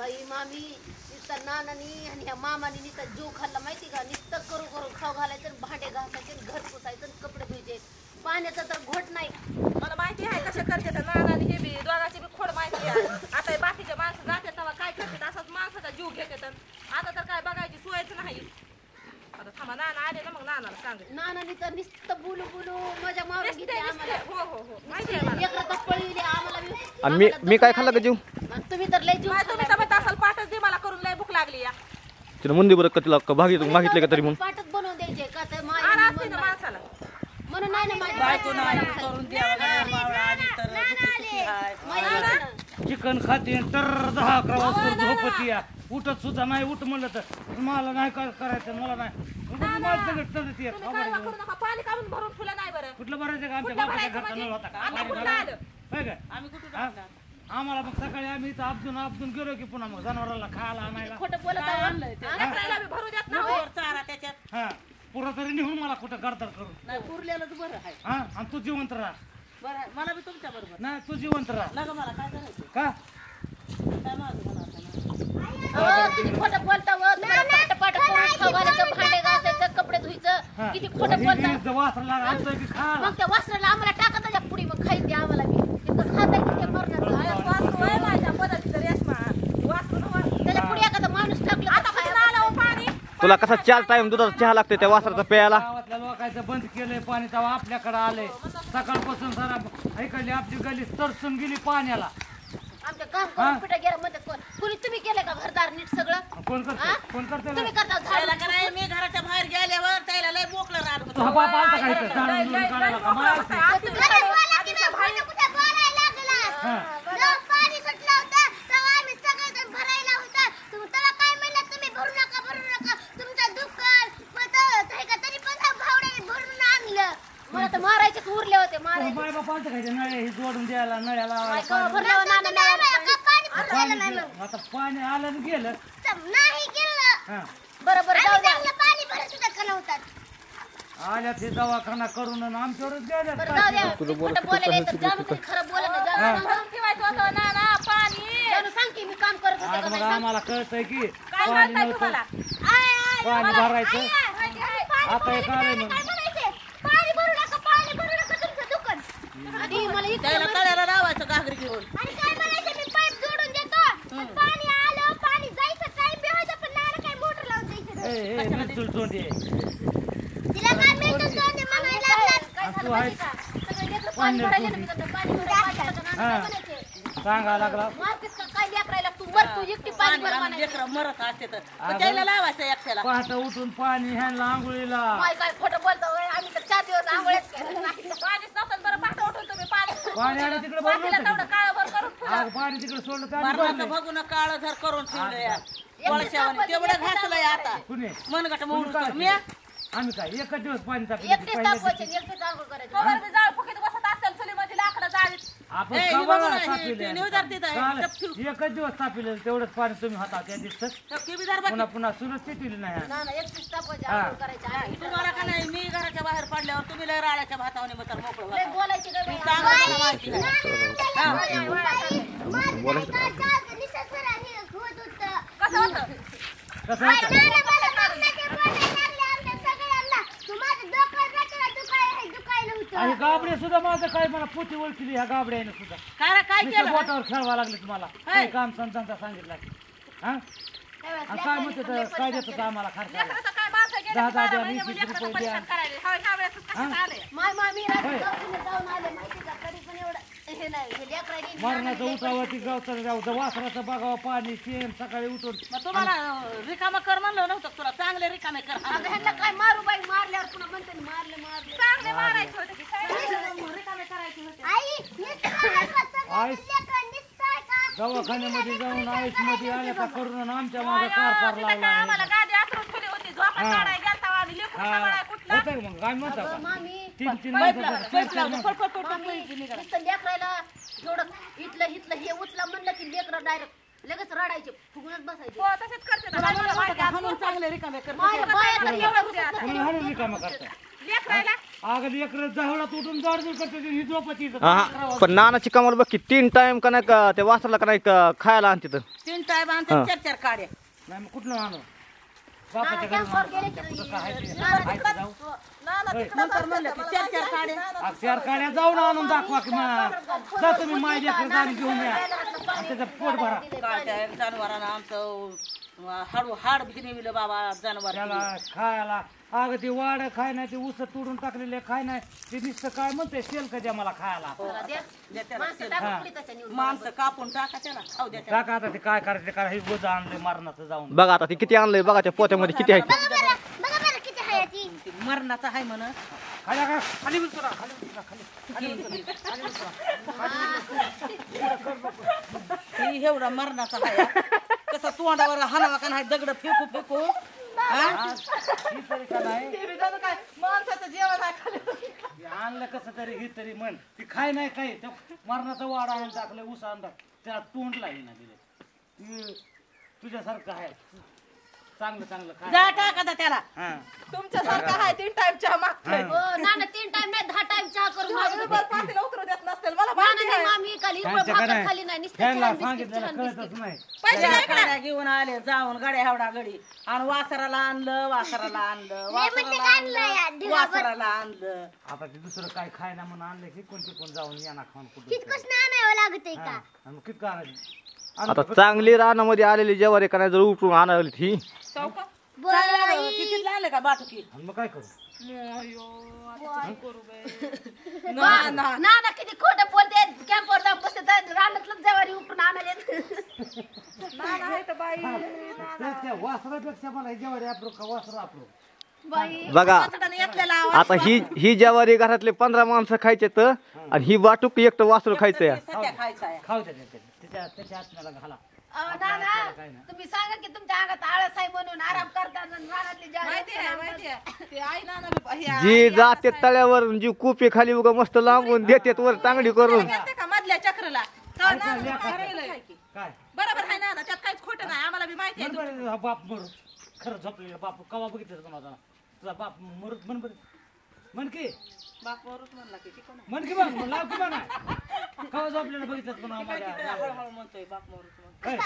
बाई मामी नुसतं नानानी आणि ह्या मामानी नुसतं जीव खाल्ला माहिती का नुसतं करू करू खाऊ घालायचं भांडे घासायचे घर पुसायचं कपडे धुवायचे पाण्याचा तर घोट नाही मला माहिती आहे कसं करते तर नानानी हे बी दोघांची बी खोड माहिती आहे आता बाकीचे माणसं जाते तेव्हा काय करतात असाच माणसाचा जीव घेतात आता तर काय बघायची सोयच नाही आता थांबा नाना आले ना मग नानाला सांगते नानानी तर नुसतं बोलू बोलू मजा मारून घेतली आम्हाला हो हो हो माहिती आहे मला लेकरं तर पळविले आम्हाला आणि मी काय खाल्लं का जीव तुम्ही तर लय जीव तुम्ही तब्येत असाल पाठच दे मला करून लय भूक लागली या तिला मंदी बरं का तिला मागितलं का तरी म्हणून पाठच बनवून द्यायचे का तर आरा असते ना माणसाला म्हणून नाही ना माझी बायको नाही करून द्यावं मावळा आली तर दुखी सुखी हाय चिकन खाते तर 10-11 वाजता झोपती या उठत सुद्धा नाही उठ म्हणलं तर मला नाही करायचं मला नाही पाणी काढून भरून फुलं नाही बरं कुठलं भरायचं का आमच्या बापाच्या घरचा नळ होता का काय आम्ही कुठं आम्हाला मग सकाळी आम्ही इथं आपदून गेलो की पुन्हा मग जनावराला खायला आणायला खोटं बोलत भरू देत ना चारा त्याच्यात हा पुरा तरी निघून मला कुठं गडदर करून नाही पुरलेलंच बरं आहे हा आणि तू जिवंत राहा बरं आहे मला बी तुमच्या बरोबर नाही तू जिवंत राहा नका मला काय करायचं का काय माझं मला आता तुम्ही खोटं बोलता पाठ करून खाऊ घालायचं भांडे घासायचं कपडे धुवायचं किती खोटं बोलता वासराला आणतोय की खायला मग त्या वासराला आम्हाला टाकत त्याच्या पुढे मग खायचे आम्हाला बी तिथं खाता किती मरणाचं वासरू आहे माझ्या पद्धतीचं रेशमा वासरू त्याच्या पुढे एखादा माणूस टाकला आता कुठून आलं हो पाणी तुला कसा 4 टाइम दुधाचा चहा लागते त्या वासराचा प्यायला गावातल्या लोकांचं बंद केलंय पाणी तेव्हा आपल्याकडे आलंय सकाळपासून सारा ऐकली आपली गली तरसून गेली पाण्याला आमच्या काम करून पिठा गेला म्हणतात कोण कुणी तुम्ही केलं का घरदार नीट सगळं कोण करते तुम्ही करता त्याला का नाही मी घराच्या बाहेर गेल्यावर त्याला लय बोकलं राहत होतं तुझा बाप आलता का इथं झाडून बिडून काढायला का? मला आलती. हा. पाणी सुटलं होतं तेव्हा आम्ही सगळेजण भरायला होता तेव्हा काय म्हणलं तुम्ही भरू नका तुमचं दुकान तरी पण भावड्याने भरून आणलं मला तर मारायचे उरले होते मारायचे बाय बाप आलता का इथं नळे हे जोडून द्यायला नळ्या लावायला आता पाणी आलं आणि गेलं नाही केलं हा बरोबर जाऊ द्या पाणी भरत सुद्धा नव्हतं आल्या ते दवाखाना करून आणि आमच्यावरच गेल्या बरं जाऊ द्या खोटं बोलायला तर जानू तरी खरं बोला ना जानू ठेवायचं होतं नाना पाणी जानू सांग की मी काम करत होते आज मग आम्हाला कळतंय की काय पाणी म्हणताय नव्हतं तुम्हाला पाणी भरायचं आता हे कळलंय मग पाणी भरू नका तुमचं दुकान आणि मला त्याला तळ्याला लावायचं घागरी घेऊन आणि काय म्हणायचं मी पाईप जोडून देतो पाणी आलं पाणी जायचं टाइम बी व्हायचं पण नाना काय मोटर लावून द्यायचं मिळचूल चोंडे तिला काय मिळतं सोने म्हणायला लागलात काय तू झालं आहेस. माहिती का सगळे लेकरं पाणी भरायला ना पाणी भरायला सांगा लागला मारतेस का काय लेकरायला तू वर तू एकटी पाणी पाणी भर आम्ही म्हणायचं लेकरं मरत असते तर पण त्याला लावायचं एकट्याला पहाटे उठून पाणी ह्यांना आंघोळीला काय काय खोटं बोलतो होय, आम्ही तर 4 दिवस आंघोळच केलं नाही पाणीच नव्हतं बरं पाठवून उठून तुम्ही पाणी पाणी आलं तिकडे पाठीला भरलं तेवढं काळभर करून आग पाणी तिकडे सोडलं तर आम्ही मरणाचं भरलंय. बघून काळ झर करून ठेवलं या वळशावाने तेवढं घासलंय आता कुणी मनगट म्हणून मी आम्ही काय एकच दिवस पाणी टाकलं एकटेच तापवायचे एकटेच आंघोळ करायचं खबर ते जाळ फुकीत बसत असेल चुलीमध्ये लाकडं जाळीत आपण ए, ही कवाला बघा ना, ही तापिले. न्यूजर तिथं आहे, चालेल. टपकी. एकच दिवस तापिले तेवढंच पाणी तुम्ही हाता त्या दिवसात टपकी बिदार पुन्हा पुन्हा सुरक्षित येईल नाही ना एकटेच तापवायचे हा. आंघोळ करायचे आणि तुम्हाला का नाही मी घराच्या बाहेर पडल्यावर तुम्ही लय राळ्याच्या भातावने मग मोकळं लय व्हा. बोलायचे काय मी बाई, चांगलं मला माहिती आहे. कसं होतं कसं होतं? आणि गाबडे सुद्धा माझं काय मला पोती ओळखली ह्या गाबड्याने सुद्धा काय नुसतं केलं बोटावर खेळवा लागले तुम्हाला होय. काही काम संतांचा सांगितलं हा आणि काय म्हणते तर काय देत आम्हाला खर्चाला लेकराचं काय माणसं गेले 10 12 द्या, महिने 20 लेकराचं रुपये द्या. परेशान करायले ह्या वेळेस कशात आले माय मामी होय. जाऊन आले माहिती का तरी पण एवढं हे नाही हे लेकरांनी मरणाचं उठावं ती गावचं वासराचं बघावं पाणी शेण सकाळी उठून मग तुम्हाला रिकामा कर म्हणलं नव्हतं तुला चांगले रिकामे कर आता ह्यांना काय मारू बाई मारल्यावर पुन्हा म्हणते ना, मारले चांगले मारायचे होते की काय रिकामे करायचे होते आईस दवाखान्यामध्ये जाऊन आईस मध्ये आल्या का करून आमच्या मागे कार पार तिथं काय लावला आम्हाला गादी आतरून ठेवली होती झोपा काढाय गेलता आणि लेकरू सांभाळाय कुठला होतं का मग काय म्हणता का मामी तीन माणसं चार मामी नुसतं लेकरायला एवढं इथलं हे उचला म्हणलं की लेकरं डायरेक्ट लगेच रडायचे फुगूनच बसायचे हो तसेच करते ना. मला माहिती आहे, म्हणून चांगले रिकामे कर माझ्या बाया तर एवढं हुसत कोणी हाणून रिकामं करता लेकरायला अगं लेकरं जवळात उठून जोडजोड करते ही झोपती हा पण नानाची कमाल बघ की 3 टाइम का नाही का ते वासराला का नाही का खायला आणते तर तीन टाईम हा. आणते 4-4 काड्या. नाही मग कुठलं आणू बापाच्या घरी कुठं काय आहे ते? आहे ते जाऊ नंतर म्हणलं की 4-4 काड्या. अक्षर काड्या जाऊन आणून दाखवा की मग जा तुम्ही माझी लेकरं जाऊन घेऊन या आणि त्याचं पोट भरा काळच्या जनावरांना आमचं हाड बी नेविलं बाबा जनावर. त्याला खायला अगं ते वाड खाय नाही ते ऊस तोडून टाकलेले खाय नाही ते नुसतं काय म्हणते शेल का द्या मला खायला द्या त्याला माणसं कापून टाका त्याला खाऊ द्या त्याला. टाका आता ते काय करायचं काय हे गोजा आणलंय मारणाचं जाऊन बघा आता ती किती आणलंय बघा त्या पोत्यामध्ये किती आहे बघा बरं किती आहे ती. ते मरणाचं आहे म्हण. खाली का खाली उतरा खाली उतरा खाली ही एवढा मरणाचा आहे. कसं तोंडावर हाणावा का नाही दगड फेकू फेकू. ही तरी का नाही ते बी झालं काय माणसाचं जेवण आहे खाली. ते आणलं कसं तरी ही तरी म्हण ती खाय नाही काही त्या मरणाचं वाड आणून टाकलं ऊस आणला त्याला तोंड लागली ना दिले तुझ्यासारखं आहे चांगलं चांगलं जा खाय टाका जा त्याला. हा तुमच्यासारखं आहे 3 टाइम चहा मागतोय. हो नाना 3 टाइम नाही 10 टाइम चहा करून मागवतो. बरं पातेलं उतरू देत नसतील मला माहिती नाना आहे. मामी खाली त्यांच्या भाकर काय खाली नाही नुसतं त्यांना चहा, बिस्किट, सांगितलेलं चहा, कळतच बिस्किट. नाही पैसे त्या द्या इकडं. काड्या घेऊन आले जाऊन गाड्या एवढा गडी आणि वासराला आणलं वासराला आणलं. आता ते दुसरं काय खाय ना म्हणून आणलं की कोण जाऊन याना खाऊन कुठं कितकंच नाही आणावं लागतंय का. आणि मग किती का आता चांगली रानामध्ये आलेली ज्वारी का नाही जर उपटून आणावली ती चौका. चांगलं किती आलं का बाटकी. आणि मग काय करू नाना किती खोटं बोलते कॅम्पवर जाऊन बसते रानातलं जवारी उपटून आणाले. नाना आहे तर बाई. त्या वासरापेक्षा मला जेवारी आपलो का वासर आपलो बघा वासराने घेतलेला आता ही ज्वारी घरातले 15 माणसं खायचे तर आणि ही वाटूक एकटं वासरू खायचं या सध्या खायचा आहे. खाऊ त्याच्या आत्म्याला घाला नाना तुम्ही सांगा की तुमच्या अंगात आळस आहे म्हणून आराम करताना रानातली माहिती आहे माहिती आहे ते आई नाना बी- हे जी जाते तळ्यावर जी कुपी खाली उगा मस्त लांबून देतात वर तांगडी करून घेते का मधल्या चक्राला तेव्हा नाना ठरवलंय. काय बरोबर आहे नाना त्यात काहीच खोटं नाही आम्हाला बी माहिती आहे. बरं हा बाप मर खरं झोपलेला बाप कवा बघितलं तुम्हाला तुझा बाप मरत म्हण बरं म्हण की बाप वरच म्हणला की कोण म्हण की मग लाव की म्हणा कवा झोपलेलं बघितलं पण आम्हाला हळूहळू म्हणतोय बाप वरच म्हणतोय. काय?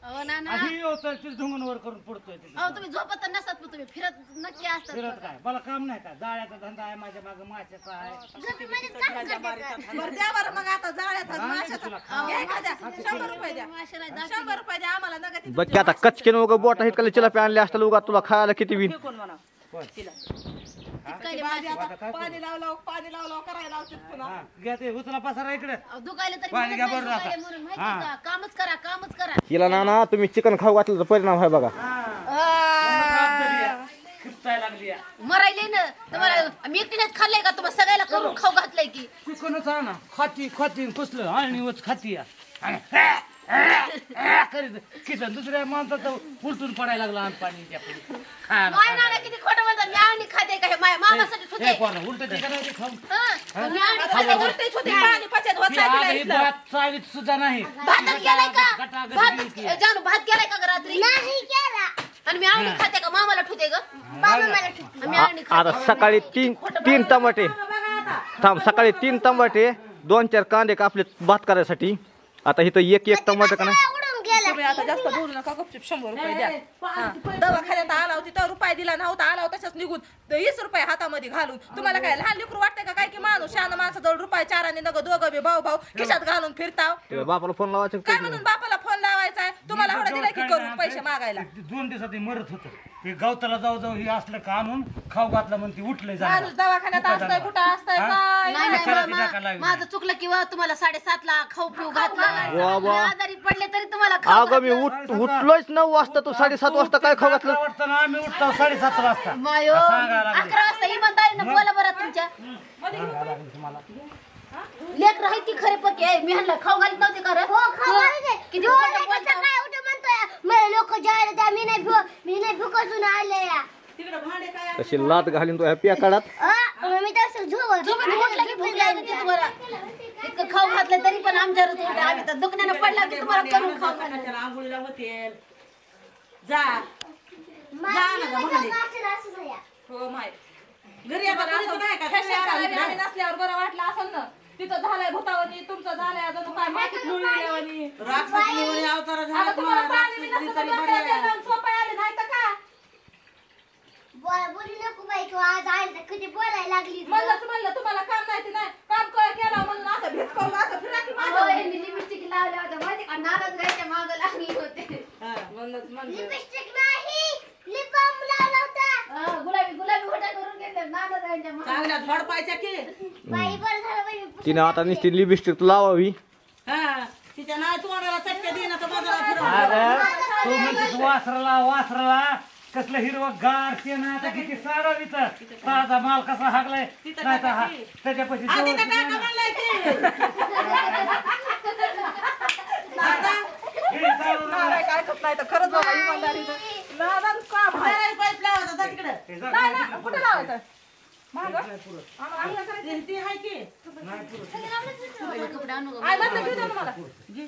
अहो नाना आणि होतं ते ढुंगण वर करून पडतोय तिथे. अहो तुम्ही झोपत तर नसतात पण तुम्ही फिरत नक्की असतात. फिरत काय मला काम नाही का जाळ्याचा धंदा आहे माझ्या मागे माशाचा आहे झोपेमध्ये काम करतात. बरं द्या बरं मग आता जाळ्याचा माशाचा घ्या एखाद्या 100 रुपये द्या. माशाला 100 रुपये द्या आम्हाला नका बघ की आता कचकेन उगा बोट आहेत का चिलापी आणले असतात उगा तुला खायला किती विन कोण म्हणा तिला पाणी लावलं करायला लावतात पुन्हा. हा, घ्या ते उचला पसारा इकडे दुखायला तरी पाणी म्हणत घ्या नाही, बरं दुखायला आता. म्हणून माहिती का कामच करा. हिला ना तुम्ही चिकन खाऊ घातलं तर परिणाम आहे बघा खिपताय लागली या. मरायले ना तुम्हाला मी एकटीनेच खाल्लंय का तुम्हाला सगळ्याला करून खाऊ घातलंय की. चिकनच आणा खाती पुसलं आणीवच खाती या आणि करीत किचन दुसऱ्या माणसाचं उलटून पडायला लागला आणि पाणी त्या पुढे. खायला माय नाना किती खोटं म्हणतात मी आणि खाते का हे मामासाठी हे होते. पोरं, उलटं ते करायचं खाऊन. मी आणि आता खाते ते का? उलटीच होते, पाणी पचत होत ती नाही आग ही तिला भात चावीत सुद्धा नाही भातच गेलाय का गटागट भात गेली ती. जानू भात गेलाय का ग रात्री नाही केला आणि मी आणि खाते का मामाला ठुते ग मामाला ठुते मी आणि आता सकाळी तीन टमाटे थांब सकाळी 3 टमाटे 2-4 कांदे कापले भात करायसाठी आता इथं एक टमाटे का नाही तुम्ही आता जास्त बोलू नका गपचूप 100 रुपये द्या. हा. दवाखान्यात आला होती तर रुपये दिला नव्हता आला होता तसंच निघून 20 रुपये हातामध्ये घालून तुम्हाला काय लहान लेकरू वाटतंय का काय की माणूस शहाणा माणसाजवळ रुपये 4 आणि नग दोघं बी भाऊ खिशात घालून फिरताव ते बापाला फोन लावायचं काय म्हणून बापाला फोन लावायचा आहे तुम्हाला एवढा दिला की करून पैसे मागायला 2 दिवसात हे मरत होतं हे गवताला जाऊ हे असलं का आणून खाऊ घातलं म्हणून ती उठलंय माणूस दवाखान्यात असतंय कुठं असतंय काय नाही माझं चुकलं किंवा तुम्हाला 7:30ला खाऊ पिऊ घातला वा वा. मी आजारी पडले तरी तुम्हाला खाऊ अगं मी उठलोच 9 वाजता तू 7:30 वाजता काय खाऊ घातलं वाटतं ना आम्ही उठतो 7:30 वाजता मायो सांगायला लागले. 11 वाजता इमानदारीनं बोला बरं तुमच्या सांगायला लागले तुम्हाला लेक राही ती खरे पक्के मी ह्यांना खाऊ घालत नव्हते का रे हो खाऊ घालायचे किती खोटं बोलता काय उठे म्हणतोय मला लोक जायला द्या मी नाही भुकसून आले या तिकडे भांडे काय तशी लात घालीन तो ह्या पियाकाडात मी तर झोपत की भूक लागली तुम्हाला इतकं खाऊ घातलं तरी पण आमच्यावरच उलट आम्ही तर दुखण्यानं पडला की तुम्हाला करून खाऊ घातलं त्याला आंघोळीला होतेल जा जा ना गं भांडे हो माय घरी आता कोणीच नाही का सगळे आराम आम्ही नसल्यावर बरं वाटलं असेल ना तिचं झालंय भूतावणी तुमचं झालंय अजून काय मातीत लुळलेल्यावानी राक्षसनी अवतार आता झाला तुम्हाला पाणी बी राक्षसनी नसतं तरी तर बरी आहे. बघायला झोपाय आले नाही तर का बोलू नको बाई तू आज आली तर कधी बोलायला लागली म्हणलं तुम्हाला काम नाही ते नाही काम केलं म्हणून असं भेस करून असं फिरा की माझं लिपस्टिक लावल्या होत्या माहिती का नाराज व्हायच्या मागं लागली होते म्हणूनच म्हणलं लिपस्टिक नाही लिप बाम लावला होता गुलाबी गुलाबी होटा करून घेतले नाराज व्हायच्या चांगल्या झोडपायच्या की बाई बरं झालं बाई तिने आता नुसती लिपस्टिक लावावी हा तिच्या नाही तोंडाला चटक्या देणं तर बाजारात फिरवून अरे तू म्हणतेस वासराला कसलं हिरवं गार ते ना आता किती सारा विचार ताजा माल कसा हागलाय नाही तर हा त्याच्यापाशी आधी जवळ तर टाका म्हणलंय की आता हे सारं नारळ काय करत नाही तर खरंच बाबा इमानदारीनं नारळ काम आहे बाहेर पाईप लावायचा जा तिकडं हे जा, नाही ना कुठं लावायचं मागं आम्हाला करायचं ती आहे की नाही पुरत. आई म्हटलं घेऊन जा ना मला जी